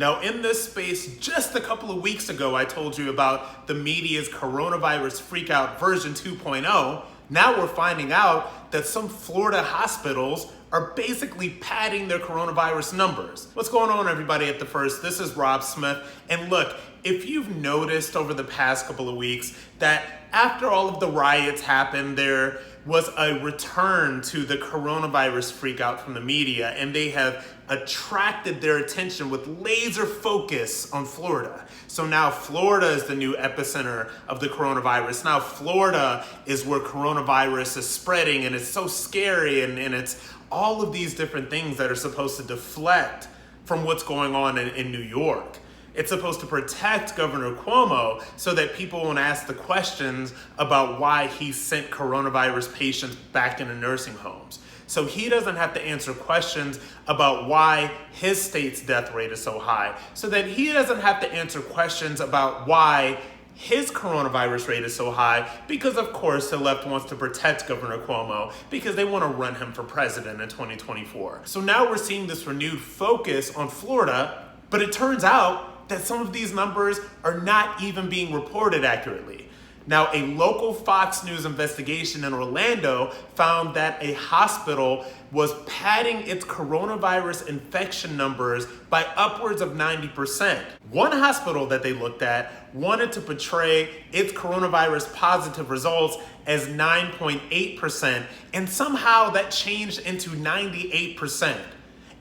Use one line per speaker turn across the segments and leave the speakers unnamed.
Now, in this space, just a couple of weeks ago, I told you about the media's coronavirus freakout version 2.0. Now we're finding out that some Florida hospitals are basically padding their coronavirus numbers. What's going on, everybody, at The First? This is Rob Smith. And look, if you've noticed over the past couple of weeks that after all of the riots happened, there was a return to the coronavirus freakout from the media, and they have attracted their attention with laser focus on Florida. So now Florida is the new epicenter of the coronavirus. Now Florida is where coronavirus is spreading, and it's so scary, and it's all of these different things that are supposed to deflect from what's going on in New York. It's supposed to protect Governor Cuomo so that people won't ask the questions about why he sent coronavirus patients back into nursing homes. So he doesn't have to answer questions about why his state's death rate is so high. So that he doesn't have to answer questions about why his coronavirus rate is so high, because of course the left wants to protect Governor Cuomo because they want to run him for president in 2024. So now we're seeing this renewed focus on Florida, but it turns out that some of these numbers are not even being reported accurately. Now, a local Fox News investigation in Orlando found that a hospital was padding its coronavirus infection numbers by upwards of 90%. One hospital that they looked at wanted to portray its coronavirus positive results as 9.8%, and somehow that changed into 98%.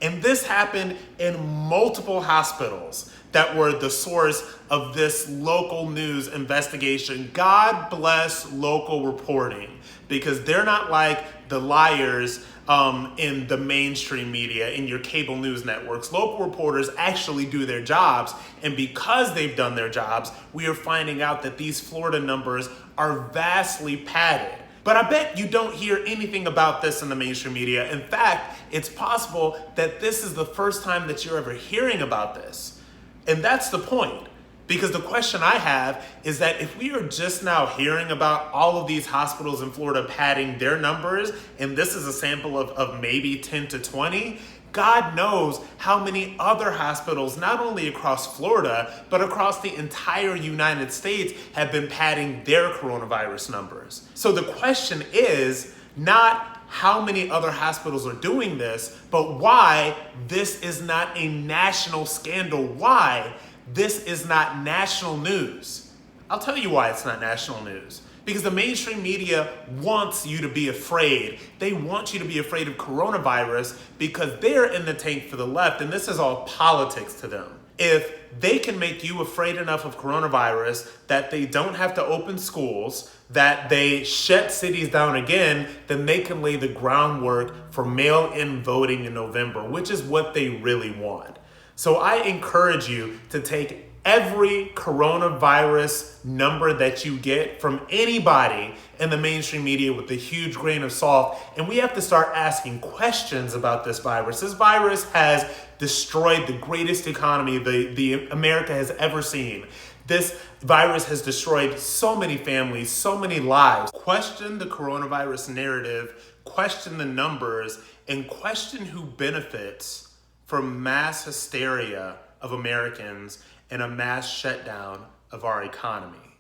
And this happened in multiple hospitals that were the source of this local news investigation. God bless local reporting, because they're not like the liars in the mainstream media, in your cable news networks. Local reporters actually do their jobs, and because they've done their jobs, we are finding out that these Florida numbers are vastly padded. But I bet you don't hear anything about this in the mainstream media. In fact, it's possible that this is the first time that you're ever hearing about this. And that's the point. Because the question I have is that if we are just now hearing about all of these hospitals in Florida padding their numbers, and this is a sample of maybe 10 to 20, God knows how many other hospitals, not only across Florida, but across the entire United States, have been padding their coronavirus numbers. So the question is not how many other hospitals are doing this, but why this is not a national scandal, why this is not national news. I'll tell you why it's not national news. Because the mainstream media wants you to be afraid. They want you to be afraid of coronavirus because they're in the tank for the left, and this is all politics to them. If they can make you afraid enough of coronavirus that they don't have to open schools, that they shut cities down again, then they can lay the groundwork for mail-in voting in November, which is what they really want. So I encourage you to take every coronavirus number that you get from anybody in the mainstream media with a huge grain of salt, and we have to start asking questions about this virus. This virus has destroyed the greatest economy the America has ever seen. This virus has destroyed so many families, so many lives. Question the coronavirus narrative, question the numbers, and question who benefits from mass hysteria of Americans and a mass shutdown of our economy.